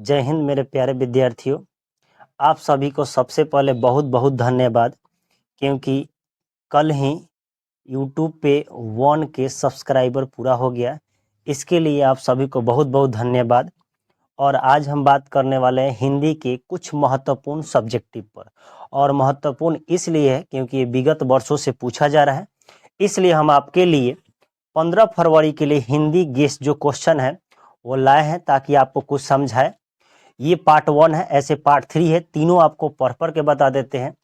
जय हिंद मेरे प्यारे विद्यार्थियों। आप सभी को सबसे पहले बहुत बहुत धन्यवाद, क्योंकि कल ही YouTube पे 1K सब्सक्राइबर पूरा हो गया। इसके लिए आप सभी को बहुत बहुत धन्यवाद। और आज हम बात करने वाले हैं हिंदी के कुछ महत्वपूर्ण सब्जेक्टिव पर। और महत्वपूर्ण इसलिए है क्योंकि ये विगत वर्षों से पूछा जा रहा है। इसलिए हम आपके लिए 15 फरवरी के लिए हिंदी गेस जो क्वेश्चन है वो लाए हैं, ताकि आपको कुछ समझाए। ये पार्ट 1 है, ऐसे पार्ट 3 है, तीनों आपको पढ़ के बता देते हैं।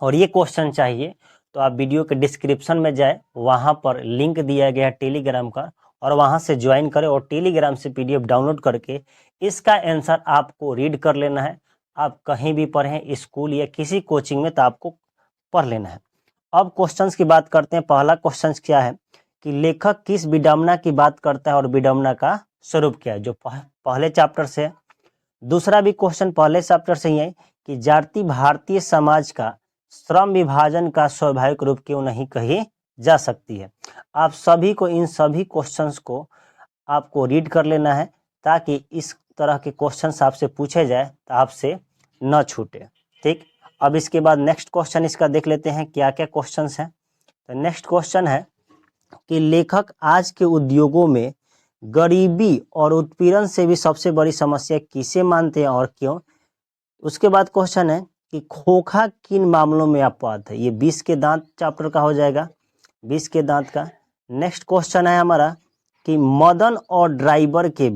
और ये क्वेश्चन चाहिए तो आप वीडियो के डिस्क्रिप्शन में जाए, वहाँ पर लिंक दिया गया है टेलीग्राम का, और वहाँ से ज्वाइन करें और टेलीग्राम से PDF डाउनलोड करके इसका आंसर आपको रीड कर लेना है। आप कहीं भी पढ़ें, स्कूल या किसी कोचिंग में, तो आपको पढ़ लेना है। अब क्वेश्चंस की बात करते हैं। पहला क्वेश्चन क्या है कि लेखक किस विडंबना की बात करता है और विडंबना का स्वरूप क्या है, जो पहले चैप्टर से है। दूसरा भी क्वेश्चन पहले चैप्टर से ही है कि जाति भारतीय समाज का श्रम विभाजन का स्वाभाविक रूप क्यों नहीं कही जा सकती है। आप सभी को इन सभी क्वेश्चंस को आपको रीड कर लेना है, ताकि इस तरह के क्वेश्चंस आपसे पूछे जाए तो आपसे न छूटे। ठीक, अब इसके बाद नेक्स्ट क्वेश्चन इसका देख लेते हैं क्या क्या क्वेश्चंस हैं। तो नेक्स्ट क्वेश्चन है कि लेखक आज के उद्योगों में गरीबी और उत्पीड़न से भी सबसे बड़ी समस्या किसे मानते हैं और क्यों। उसके बाद क्वेश्चन है कि खोखा किन मामलों में अपवाद है। ये 20 के दांत चैप्टर का हो जाएगा, 20 के दांत का। नेक्स्ट क्वेश्चन है हमारा कि मदन और ड्राइवर के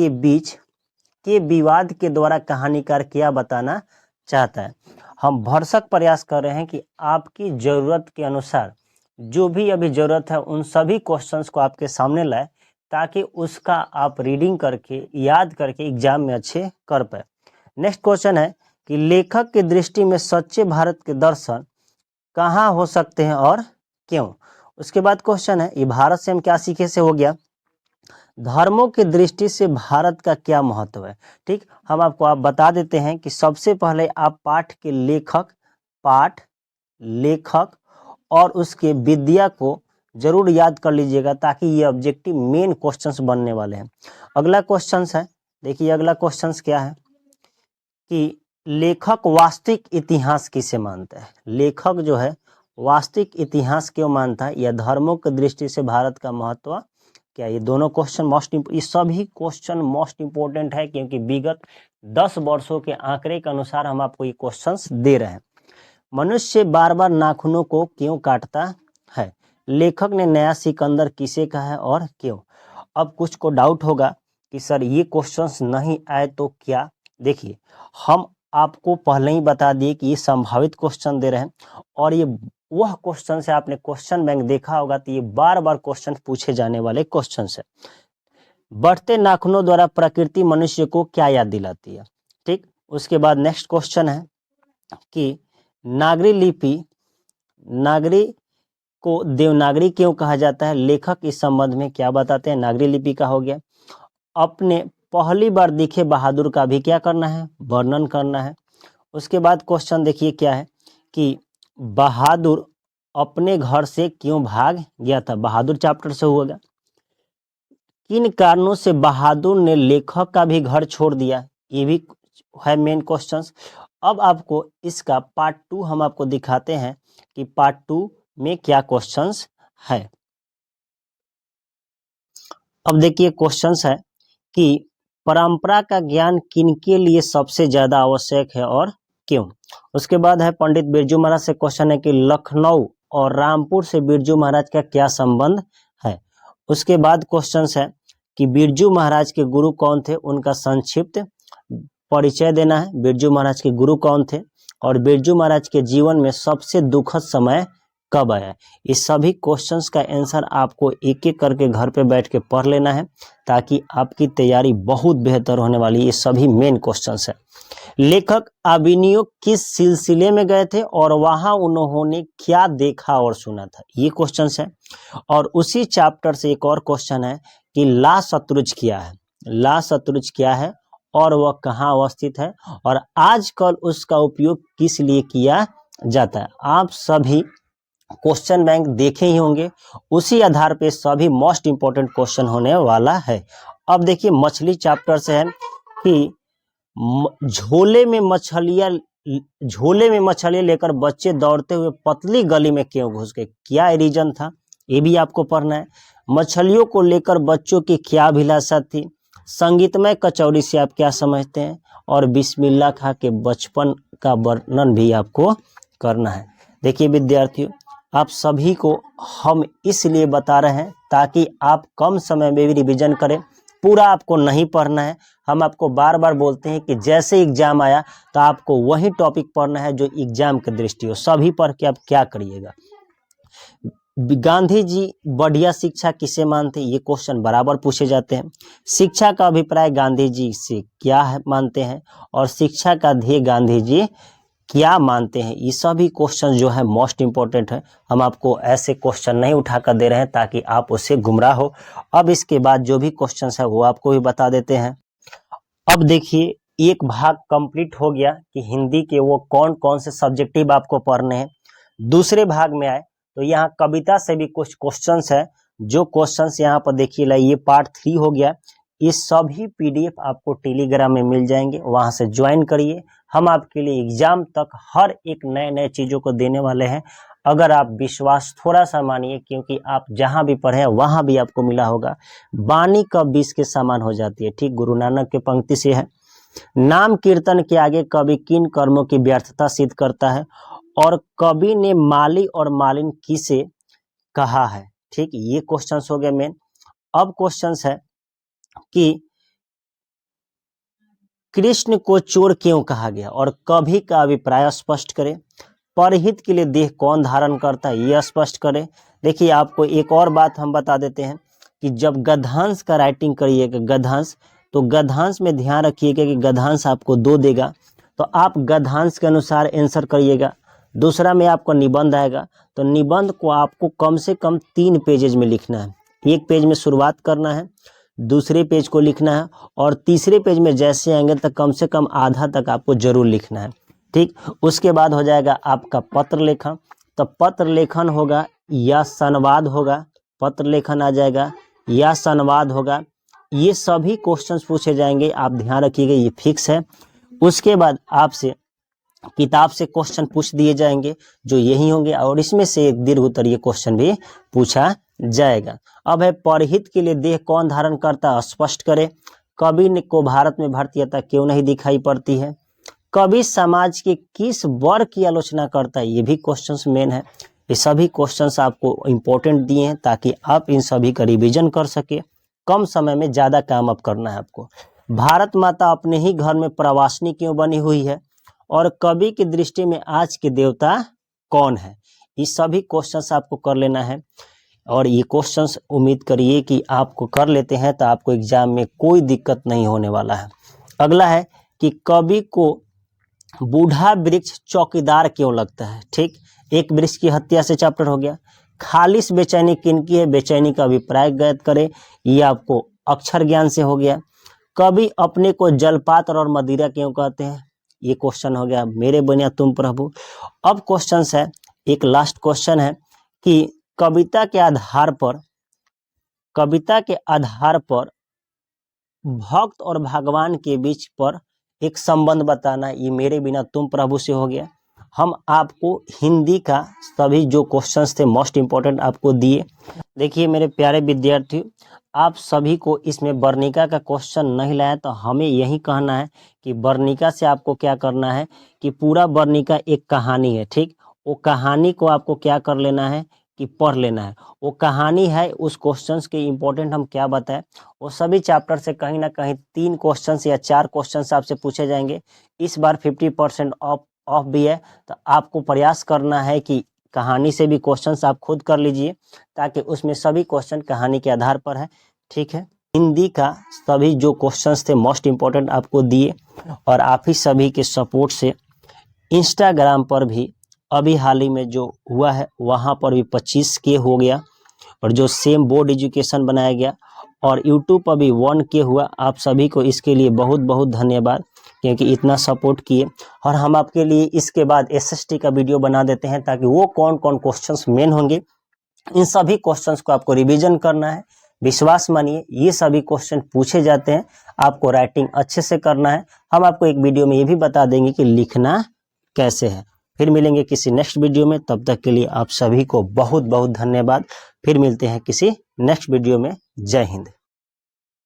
बीच के विवाद के द्वारा कहानीकार क्या बताना चाहता है। हम भरसक प्रयास कर रहे हैं कि आपकी ज़रूरत के अनुसार जो भी अभी ज़रूरत है उन सभी क्वेश्चंस को आपके सामने लाए, ताकि उसका आप रीडिंग करके याद करके एग्जाम में अच्छे कर पाए। नेक्स्ट क्वेश्चन है कि लेखक की दृष्टि में सच्चे भारत के दर्शन कहाँ हो सकते हैं और क्यों। उसके बाद क्वेश्चन है ये भारत से हम क्या सीखे से हो गया। धर्मों की दृष्टि से भारत का क्या महत्व है। ठीक, हम आपको आप बता देते हैं कि सबसे पहले आप पाठ के लेखक और उसके विद्या को जरूर याद कर लीजिएगा, ताकि ये ऑब्जेक्टिव मेन क्वेश्चंस बनने वाले हैं। अगला क्वेश्चंस है, देखिए अगला क्वेश्चंस क्या है कि लेखक वास्तविक इतिहास किसे मानता है। लेखक जो है वास्तविक इतिहास क्यों मानता है, या धर्मों की दृष्टि से भारत का महत्व क्या। ये दोनों क्वेश्चन ये सभी क्वेश्चन मोस्ट इंपोर्टेंट है, क्योंकि विगत 10 वर्षों के आंकड़े के अनुसार हम आपको ये क्वेश्चंस दे रहे हैं। मनुष्य बार बार नाखूनों को क्यों काटता है। लेखक ने नया सिकंदर किसे कहा है और क्यों। अब कुछ को डाउट होगा कि सर ये क्वेश्चंस नहीं आए तो क्या। देखिए, हम आपको पहले ही बता दिए कि ये संभावित क्वेश्चन दे रहे हैं, और ये वह क्वेश्चन से आपने क्वेश्चन बैंक देखा होगा, तो ये बार बार क्वेश्चन पूछे जाने वाले क्वेश्चन है। बढ़ते नाखूनों द्वारा प्रकृति मनुष्य को क्या याद दिलाती है। ठीक, उसके बाद नेक्स्ट क्वेश्चन है कि नागरी को देवनागरी क्यों कहा जाता है। लेखक इस संबंध में क्या बताते हैं। नागरी लिपि का हो गया। अपने पहली बार दिखे बहादुर का भी क्या करना है, वर्णन करना है। उसके बाद क्वेश्चन देखिए क्या है कि बहादुर अपने घर से क्यों भाग गया था। बहादुर चैप्टर से होगा। किन कारणों से बहादुर ने लेखक का भी घर छोड़ दिया, ये भी है मेन क्वेश्चंस। अब आपको इसका पार्ट 2 हम आपको दिखाते हैं कि पार्ट 2 में क्या क्वेश्चंस है। अब देखिए क्वेश्चंस है कि परंपरा का ज्ञान किनके लिए सबसे ज्यादा आवश्यक है और क्यों। उसके बाद है पंडित बिरजू महाराज से क्वेश्चन है कि लखनऊ और रामपुर से बिरजू महाराज का क्या संबंध है। उसके बाद क्वेश्चंस है कि बिरजू महाराज के गुरु कौन थे, उनका संक्षिप्त परिचय देना है। बिरजू महाराज के गुरु कौन थे और बिरजू महाराज के जीवन में सबसे दुखद समय कब आया। ये सभी क्वेश्चंस का आंसर आपको एक एक करके घर पे बैठ के पढ़ लेना है, ताकि आपकी तैयारी बहुत बेहतर होने वाली है। ये सभी मेन क्वेश्चंस है। लेखक अभिनयों किस सिलसिले में गए थे और वहां उन्होंने क्या देखा और सुना था, ये क्वेश्चंस है। और उसी चैप्टर से एक और क्वेश्चन है कि ला शतरुंज क्या है और वह कहाँ अवस्थित है और आजकल उसका उपयोग किस लिए किया जाता है। आप सभी क्वेश्चन बैंक देखे ही होंगे, उसी आधार पे सभी मोस्ट इंपोर्टेंट क्वेश्चन होने वाला है। अब देखिए मछली चैप्टर से है कि झोले में मछलियां लेकर बच्चे दौड़ते हुए पतली गली में क्यों घुस गए, क्या रीजन था, ये भी आपको पढ़ना है। मछलियों को लेकर बच्चों की क्या अभिलाषा थी, संगीतमय कचौड़ी से आप क्या समझते हैं, और बिस्मिल्लाह खा के बचपन का वर्णन भी आपको करना है। देखिए विद्यार्थियों, आप सभी को हम इसलिए बता रहे हैं ताकि आप कम समय में भी रिवीजन करें, पूरा आपको नहीं पढ़ना है। हम आपको बार बार बोलते हैं कि जैसे एग्जाम आया तो आपको वही टॉपिक पढ़ना है जो एग्जाम की दृष्टि हो, सभी पढ़ के आप क्या करिएगा। गांधी जी बढ़िया शिक्षा किसे मानते हैं, ये क्वेश्चन बराबर पूछे जाते हैं। शिक्षा का अभिप्राय गांधी जी से क्या है मानते हैं, और शिक्षा का ध्येय गांधी जी क्या मानते हैं, ये सभी क्वेश्चन जो है मोस्ट इंपॉर्टेंट है। हम आपको ऐसे क्वेश्चन नहीं उठाकर दे रहे हैं ताकि आप उससे गुमराह हो। अब इसके बाद जो भी क्वेश्चन है वो आपको भी बता देते हैं। अब देखिए एक भाग कंप्लीट हो गया कि हिंदी के वो कौन कौन से सब्जेक्टिव आपको पढ़ने हैं। दूसरे भाग में आए तो यहाँ कविता से भी कुछ क्वेश्चंस है, जो क्वेश्चंस यहाँ पर देखिए ये पार्ट 3 हो गया। ये सभी पीडीएफ आपको टेलीग्राम में मिल जाएंगे, वहां से ज्वाइन करिए। हम आपके लिए एग्जाम तक हर एक नए नए चीजों को देने वाले हैं। अगर आप विश्वास थोड़ा सा मानिए, क्योंकि आप जहां भी पढ़े वहां भी आपको मिला होगा, वाणी कब विष के समान हो जाती है, ठीक गुरु नानक के पंक्ति से है। नाम कीर्तन के आगे कवि किन कर्मों की व्यर्थता सिद्ध करता है, और कवि ने माली और मालिन किसे कहा है, ठीक ये क्वेश्चंस हो गए मेन। अब क्वेश्चंस है कि कृष्ण को चोर क्यों कहा गया, और कवि का अभिप्राय स्पष्ट करें। परहित के लिए देह कौन धारण करता है, ये स्पष्ट करें। देखिए आपको एक और बात हम बता देते हैं कि जब गद्यांश का राइटिंग करिएगा, गद्यांश, तो गद्यांश में ध्यान रखिएगा कि गद्यांश आपको 2 देगा, तो आप गद्यांश के अनुसार आंसर करिएगा। दूसरा में आपको निबंध आएगा, तो निबंध को आपको कम से कम 3 पेजेज में लिखना है। एक पेज में शुरुआत करना है, दूसरे पेज को लिखना है, और तीसरे पेज में जैसे आएंगे तक कम से कम आधा तक आपको जरूर लिखना है, ठीक। उसके बाद हो जाएगा आपका पत्र लेखन, तो पत्र लेखन होगा या संवाद होगा, पत्र लेखन आ जाएगा या संवाद होगा। ये सभी क्वेश्चंस पूछे जाएंगे, आप ध्यान रखिएगा, ये फिक्स है। उसके बाद आपसे किताब से क्वेश्चन पूछ दिए जाएंगे जो यही होंगे, और इसमें से एक दीर्घ उत्तरीय क्वेश्चन भी पूछा जाएगा। अब है परहित के लिए देह कौन धारण करता है, स्पष्ट करें। कवि को भारत में भारतीयता क्यों नहीं दिखाई पड़ती है। कवि समाज के किस वर्ग की आलोचना करता है, ये भी क्वेश्चंस मेन है। ये सभी क्वेश्चंस आपको इंपॉर्टेंट दिए हैं ताकि आप इन सभी का रिवीजन कर सके। कम समय में ज्यादा काम अब करना है आपको। भारत माता अपने ही घर में प्रवासिनी क्यों बनी हुई है, और कवि की दृष्टि में आज के देवता कौन है। ये सभी क्वेश्चंस आपको कर लेना है, और ये क्वेश्चंस उम्मीद करिए कि आपको कर लेते हैं तो आपको एग्जाम में कोई दिक्कत नहीं होने वाला है। अगला है कि कवि को बूढ़ा वृक्ष चौकीदार क्यों लगता है, ठीक। एक वृक्ष की हत्या से चैप्टर हो गया। खालिश बेचैनी किनकी है, बेचैनी का अभिप्राय ज्ञात करें, ये आपको अक्षर ज्ञान से हो गया। कवि अपने को जलपात्र और मदिरा क्यों कहते हैं, ये क्वेश्चन हो गया। मेरे बनिया तुम प्रभु। अब क्वेश्चन है, एक लास्ट क्वेश्चन है कि कविता के आधार पर भक्त और भगवान के बीच पर एक संबंध बताना, ये मेरे बिना तुम प्रभु से हो गया। हम आपको हिंदी का सभी जो क्वेश्चंस थे मोस्ट इंपॉर्टेंट आपको दिए। देखिए मेरे प्यारे विद्यार्थियों, आप सभी को इसमें वर्णिका का क्वेश्चन नहीं लाया, तो हमें यही कहना है कि वर्णिका से आपको क्या करना है कि पूरा वर्णिका एक कहानी है, ठीक। वो कहानी को आपको क्या कर लेना है कि पढ़ लेना है। वो कहानी है, उस क्वेश्चंस के इंपॉर्टेंट हम क्या बताएं, वो सभी चैप्टर से कहीं ना कहीं 3 क्वेश्चंस या 4 क्वेश्चंस आपसे पूछे जाएंगे। इस बार 50% ऑफ भी है, तो आपको प्रयास करना है कि कहानी से भी क्वेश्चंस आप खुद कर लीजिए, ताकि उसमें सभी क्वेश्चन कहानी के आधार पर है, ठीक है। हिंदी का सभी जो क्वेश्चंस थे मोस्ट इंपॉर्टेंट आपको दिए, और आप ही सभी के सपोर्ट से इंस्टाग्राम पर भी अभी हाल ही में जो हुआ है वहाँ पर भी 25K हो गया, और जो सेम बोर्ड एजुकेशन बनाया गया, और यूट्यूब पर भी 1K हुआ। आप सभी को इसके लिए बहुत बहुत धन्यवाद, क्योंकि इतना सपोर्ट किए। और हम आपके लिए इसके बाद SST का वीडियो बना देते हैं, ताकि वो कौन कौन क्वेश्चंस मेन होंगे, इन सभी क्वेश्चंस को आपको रिवीजन करना है, विश्वास मानिए ये सभी क्वेश्चन पूछे जाते हैं। आपको राइटिंग अच्छे से करना है। हम आपको एक वीडियो में ये भी बता देंगे कि लिखना कैसे है। फिर मिलेंगे किसी नेक्स्ट वीडियो में, तब तक के लिए आप सभी को बहुत बहुत धन्यवाद। फिर मिलते हैं किसी नेक्स्ट वीडियो में। जय हिंद।